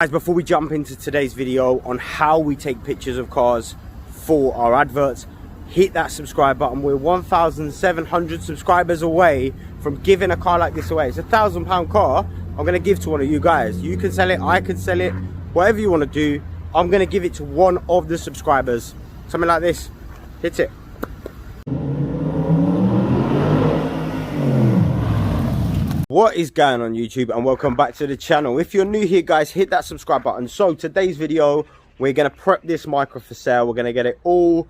Guys, before we jump into today's video on how we take pictures of cars for our adverts, hit that subscribe button. We're 1,700 subscribers away from giving a car like this away. It's a £1,000 car I'm going to give to one of you guys. You can sell it, I can sell it, whatever you want to do. I'm going to give it to one of the subscribers. Something like this. Hit it. What is going on YouTube, and welcome back to the channel. If you're new here guys, hit that subscribe button. So today's video, we're going to prep this micro for sale. We're going to get it all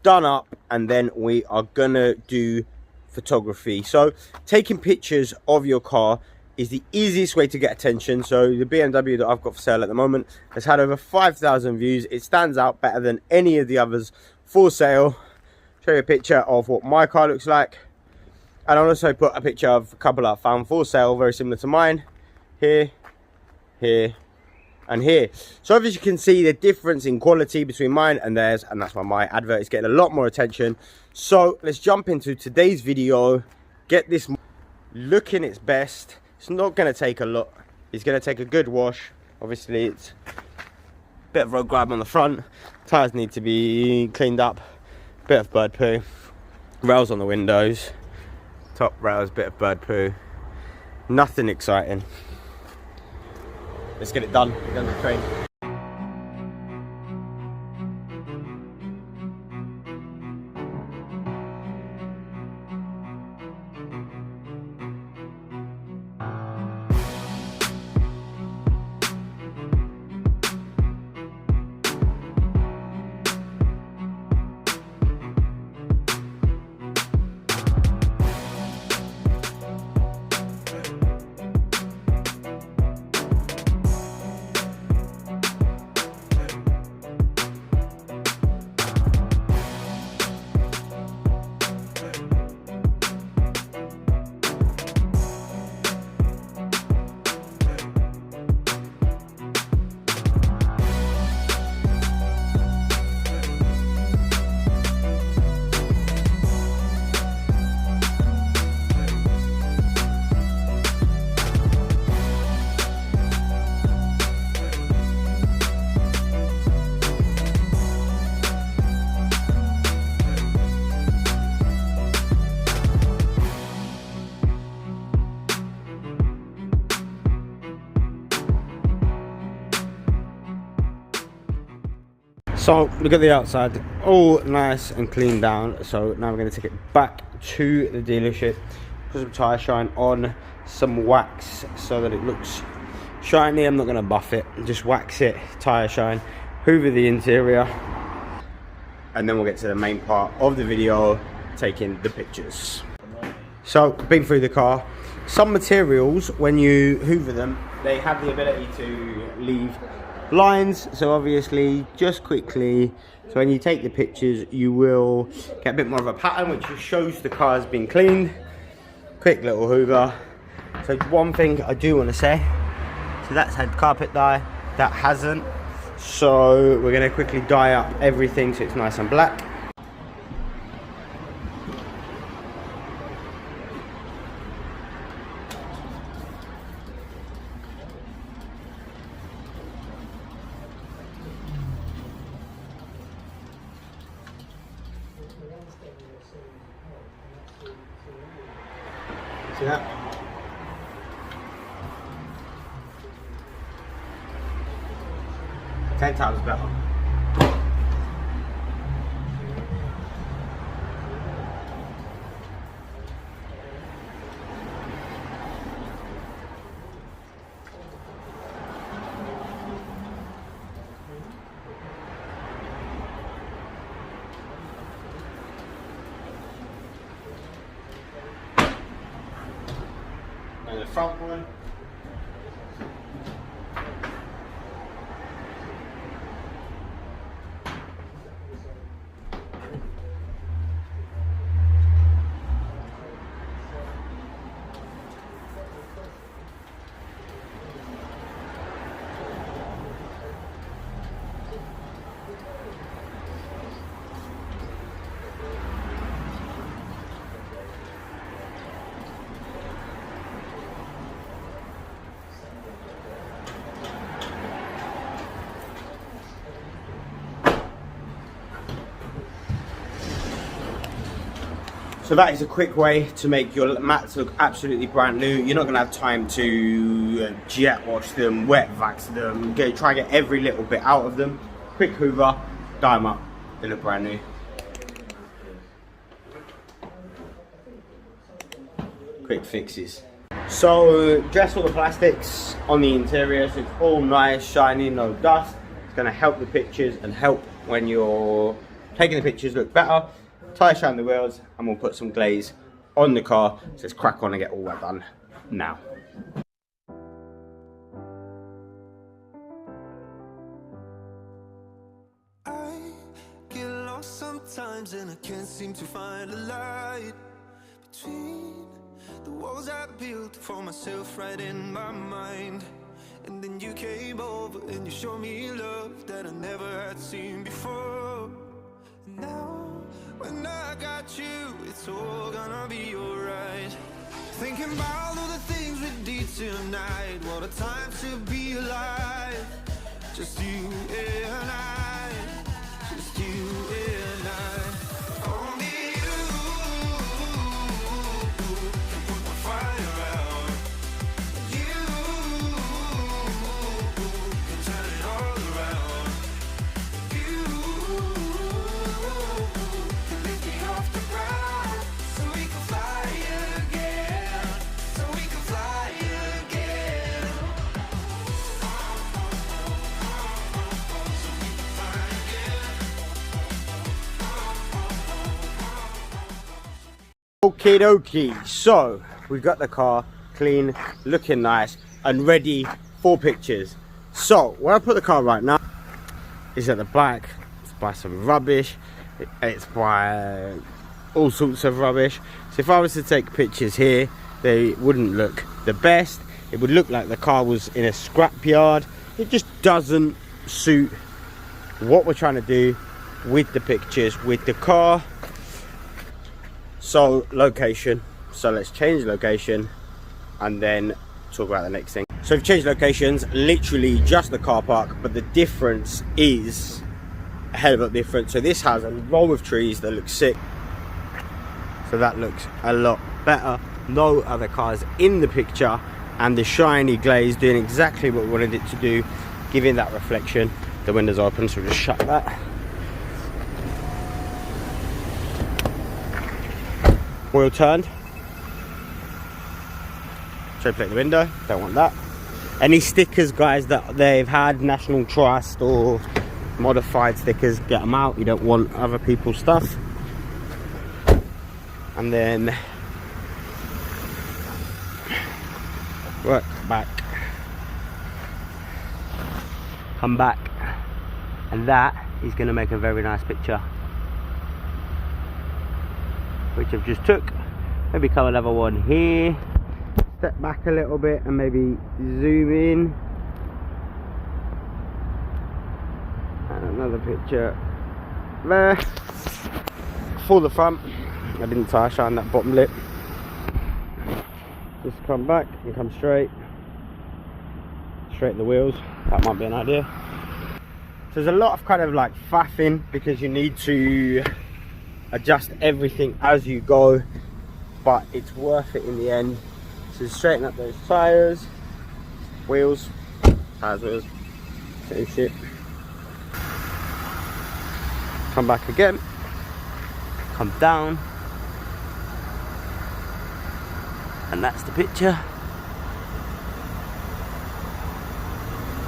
done up, and then we are going to do photography. So taking pictures of your car is the easiest way to get attention. So the BMW that I've got for sale at the moment has had over 5,000 views. It stands out better than any of the others for sale. Show you a picture of what my car looks like. And I'll also put a picture of a couple I found for sale, very similar to mine. Here, here, and here. So as you can see, the difference in quality between mine and theirs, and that's why my advert is getting a lot more attention. So let's jump into today's video. Get this looking its best. It's not going to take a lot. It's going to take a good wash. Obviously, it's a bit of road grab on the front. Tires need to be cleaned up. Bit of bird poo. Rails on the windows. Top rails, bit of bird poo. Nothing exciting. Let's get it done. We're going to the train. So look at the outside, all nice and cleaned down. So now we're going to take it back to the dealership, put some tyre shine on, some wax so that it looks shiny. I'm not going to buff it, just wax it, tyre shine, hoover the interior, and then we'll get to the main part of the video, taking the pictures. So been through the car. Some materials, when you hoover them, they have the ability to leave lines, so obviously just quickly, so when you take the pictures you will get a bit more of a pattern which shows the car has been cleaned. Quick little hoover. So one thing I do want to say, so that's had carpet dye, that hasn't, so we're going to quickly dye up everything so it's nice and black. See that? Ten times better. And the front one. So that is a quick way to make your mats look absolutely brand new. You're not going to have time to jet wash them, wet vax them, try and get every little bit out of them. Quick hoover, dye them up, they look brand new. Quick fixes. So dress all the plastics on the interior so it's all nice, shiny, no dust. It's going to help the pictures and help when you're taking the pictures look better. Tire shine the wheels and we'll put some glaze on the car. So let's crack on and get all that done now. I get lost sometimes and I can't seem to find a light between the walls I built for myself right in my mind. And then you came over and you showed me love that I never had seen before. Now when I got you, it's all gonna be alright. Thinking about all the things we did tonight. What a time to be alive. Just you and I. Just you and I. Only you can put the fire out. You can turn it all around. You can lift me off the ground so we can fly again. So we can fly again. So we can fly again. Okie dokie, so we've got the car clean, looking nice and ready for pictures. So where I put the car right now is at the back. It's by some rubbish, it's by all sorts of rubbish. So if I was to take pictures here, they wouldn't look the best. It would look like the car was in a scrap yard. It just doesn't suit what we're trying to do with the pictures with the car. So location, so let's change location and then talk about the next thing. So we've changed locations, literally just the car park, but the difference is a hell of a lot different. So this has a row of trees that look sick, so that looks a lot better. No other cars in the picture, and the shiny glaze doing exactly what we wanted it to do, giving that reflection. The window's open, so we'll just shut that. Wheel turned. Should plate the window, don't want that. Any stickers, guys, that they've had, National Trust or modified stickers, get them out. You don't want other people's stuff. And then work back, come back, and that is going to make a very nice picture, which I've just took. Maybe come another one here, step back a little bit and maybe zoom in, and another picture there for the front. I didn't tire shine that bottom lip. Just come back and come straight the wheels. That might be an idea. So there's a lot of kind of like faffing because you need to adjust everything as you go, but it's worth it in the end. So straighten up those tires, wheels, tires, wheels, same shit. Come back again, come down, and that's the picture.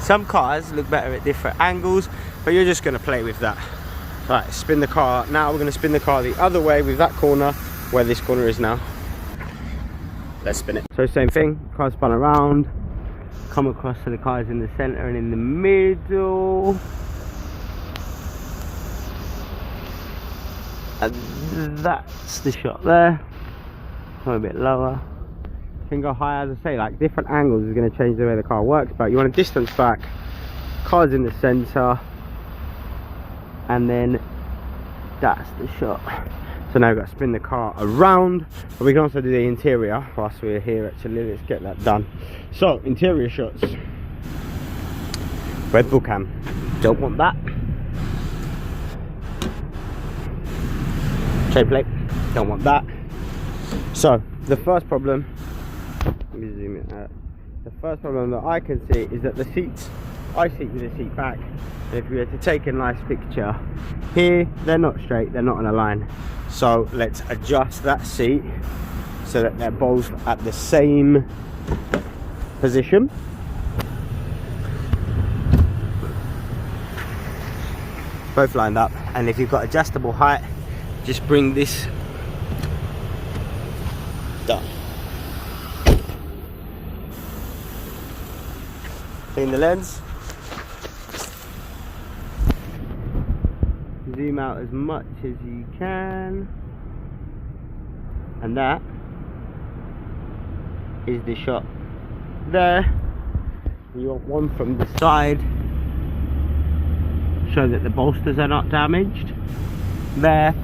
Some cars look better at different angles, but you're just going to play with that. Right, spin the car. Now we're going to spin the car the other way with that corner where this corner is now. Let's spin it. So same thing, car spun around, come across to the cars in the center and in the middle. And that's the shot there. Come a bit lower. Can go higher, as I say, like different angles is going to change the way the car works, but you want a distance back, car's in the center, and then that's the shot. So now we've got to spin the car around, but we can also do the interior whilst we're here. Actually, let's get that done. So interior shots, Red Bull cam, don't want that. Tray plate, don't want that. So the first problem, let me zoom it out. The first problem that I can see is that the seats, I sit with the seat back, and if we were to take a nice picture here, they're not straight, they're not on a line. So let's adjust that seat so that they're both at the same position. Both lined up, and if you've got adjustable height, just bring this down. Clean the lens. Zoom out as much as you can. And that is the shot there. You want one from the side, show that the bolsters are not damaged. There.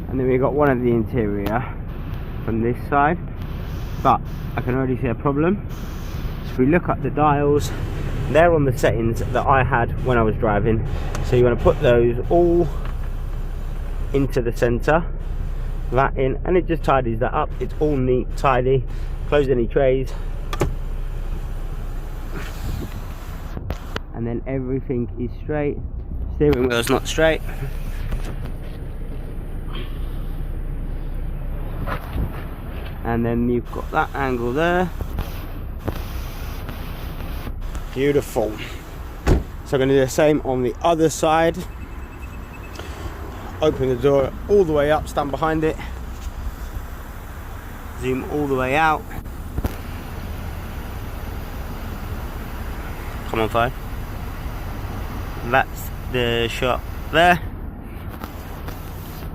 And then we've got one of the interior from this side. But I can already see a problem. So if we look at the dials, they're on the settings that I had when I was driving. So you want to put those all into the center, that in, and it just tidies that up. It's all neat, tidy. Close any trays, and then everything is straight. Steering wheel's not straight. And then you've got that angle there. Beautiful. So I'm going to do the same on the other side. Open the door all the way up, stand behind it. Zoom all the way out. Come on, fine. That's the shot there.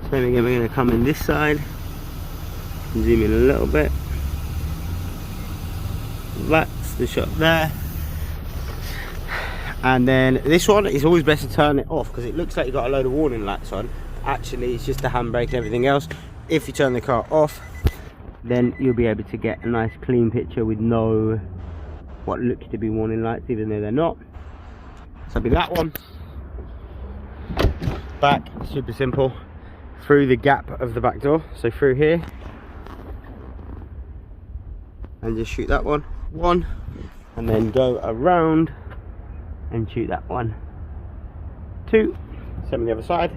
So then again, we're going to come in this side. Zoom in a little bit. That's the shot there. And then this one is always best to turn it off because it looks like you've got a load of warning lights on. Actually, it's just the handbrake and everything else. If you turn the car off, then you'll be able to get a nice clean picture with no what looks to be warning lights, even though they're not. So it'll be that one. Back, super simple. Through the gap of the back door, so through here. And just shoot that one. And then go around and shoot that one. 2. Same on the other side.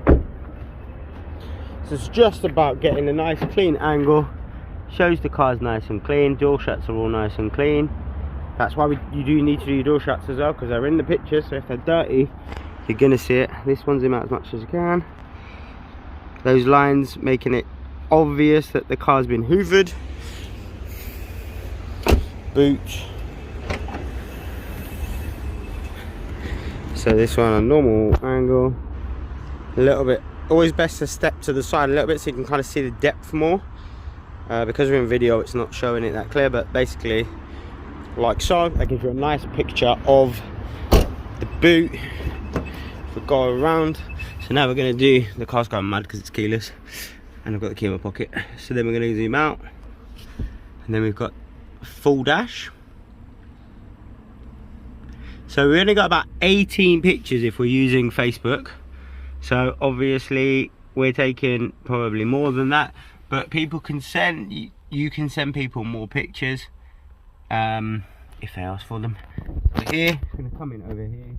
So it's just about getting a nice clean angle. Shows the car's nice and clean. Door shuts are all nice and clean. That's why you do need to do your door shuts as well, because they're in the picture. So if they're dirty, you're gonna see it. This one's zoom out as much as you can. Those lines making it obvious that the car's been hoovered. Boot. So this one on normal angle, a little bit. Always best to step to the side a little bit so you can kind of see the depth more. Because we're in video, it's not showing it that clear, but basically, like so, that gives you a nice picture of the boot. If we go around, so now we're going to do, the car's going mad because it's keyless, and I've got the key in my pocket. So then we're going to zoom out, and then we've got full dash. So we only got about 18 pictures if we're using Facebook. So obviously we're taking probably more than that, but people can send, you can send people more pictures if they ask for them. So here, it's going to come in over here,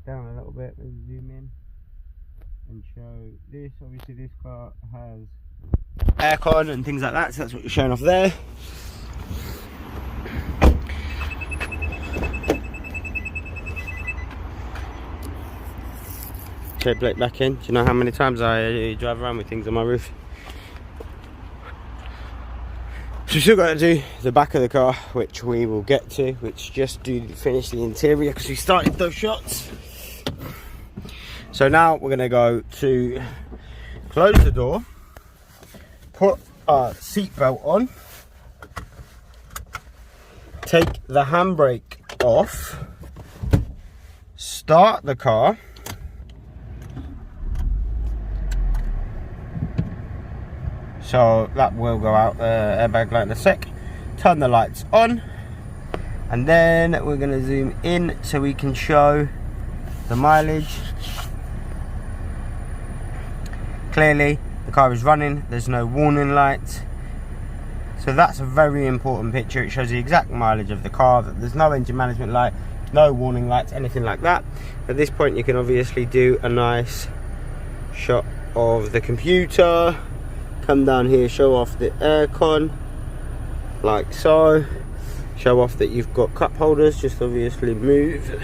down a little bit, let's zoom in and show this. Obviously this car has aircon and things like that, so that's what you're showing off there. Shade plate back in. Do you know how many times I drive around with things on my roof? So we've still got to do the back of the car, which we will get to, which just finish the interior because we started those shots. So now we're going to go to close the door, put our seatbelt on, take the handbrake off, start the car, so that will go out, airbag light in a sec. Turn the lights on, and then we're going to zoom in so we can show the mileage. Clearly the car is running, there's no warning lights, So that's a very important picture. It shows the exact mileage of the car, that there's no engine management light, no warning lights, anything like that. At this point you can obviously do a nice shot of the computer, come down here, show off the aircon like so, show off that you've got cup holders, just obviously move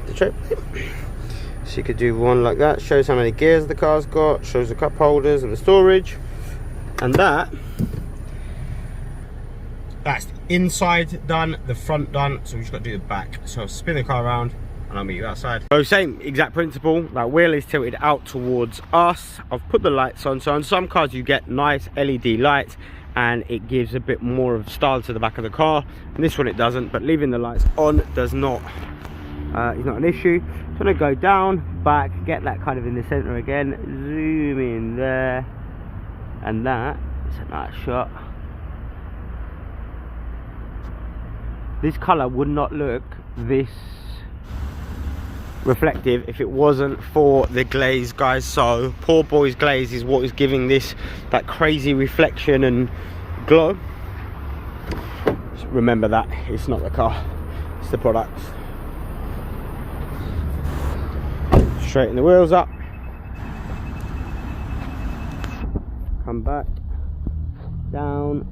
the trip. So you could do one like that, shows how many gears the car's got, shows the cup holders and the storage. And that's the inside done, the front done, so we've just got to do the back. So I'll spin the car around and I'll meet you outside. So same exact principle, that wheel is tilted out towards us. I've put the lights on, so on some cars you get nice LED lights and it gives a bit more of style to the back of the car. And this one it doesn't, but leaving the lights on does not, is not an issue. So I'm gonna go down, back, get that kind of in the center again, zoom in there, and that is a nice shot. This colour would not look this reflective if it wasn't for the glaze, guys. So poor boy's glaze is what is giving this that crazy reflection and glow. Just remember that it's not the car, it's the product. Straighten the wheels up, come back down,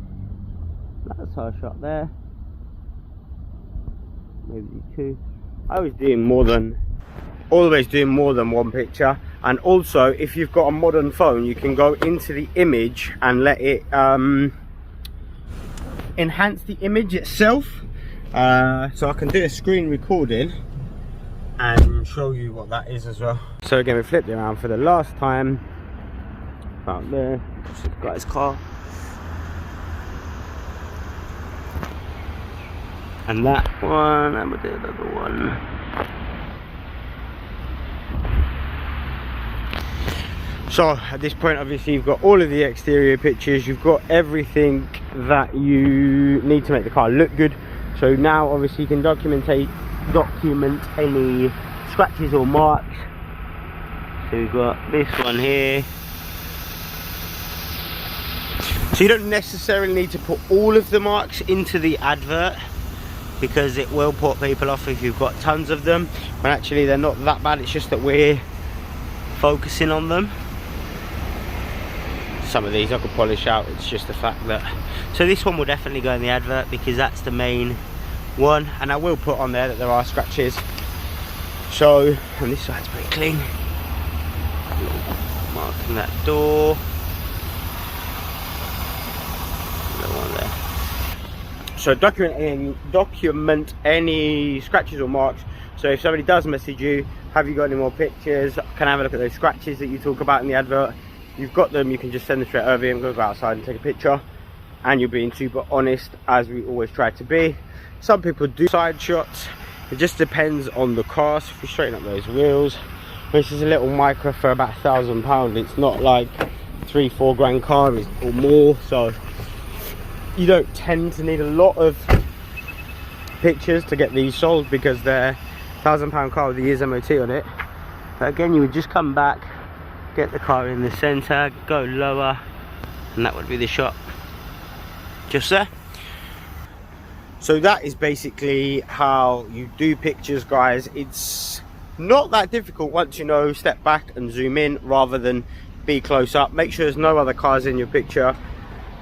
that's our shot there, maybe two. I was doing always doing more than one picture. And also if you've got a modern phone, you can go into the image and let it enhance the image itself. So I can do a screen recording and show you what that is as well. So again, we flipped it around for the last time. About there, this guy's car. And that one, and we'll do another one. So at this point, obviously you've got all of the exterior pictures, you've got everything that you need to make the car look good. So now obviously you can document any scratches or marks. So we've got this one here. So you don't necessarily need to put all of the marks into the advert, because it will put people off if you've got tons of them, but actually they're not that bad. It's just that we're focusing on them. Some of these I could polish out, it's just the fact that, so this one will definitely go in the advert because that's the main one. And I will put on there that there are scratches. So, and this side's pretty clean. Marking that door. Another one there. So document any scratches or marks. So if somebody does message you, have you got any more pictures, can I have a look at those scratches that you talk about in the advert? You've got them, you can just send them straight over and go outside and take a picture, and you're being super honest, as we always try to be. Some people do side shots, it just depends on the car. So if you straighten up those wheels, this is a little micro for about £1,000. It's not like 3-4 grand car or more, so you don't tend to need a lot of pictures to get these sold, because they're £1,000 car with a year's MOT on it. But again, you would just come back, get the car in the center, go lower, and that would be the shot just there. So that is basically how you do pictures, guys. It's not that difficult once you know, step back and zoom in rather than be close up. Make sure there's no other cars in your picture.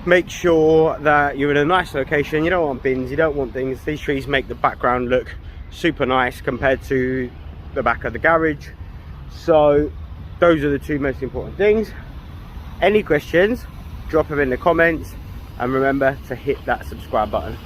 Make sure that you're in a nice location. You don't want bins, you don't want things. These trees make the background look super nice compared to the back of the garage. So those are the two most important things. Any questions, drop them in the comments, and remember to hit that subscribe button.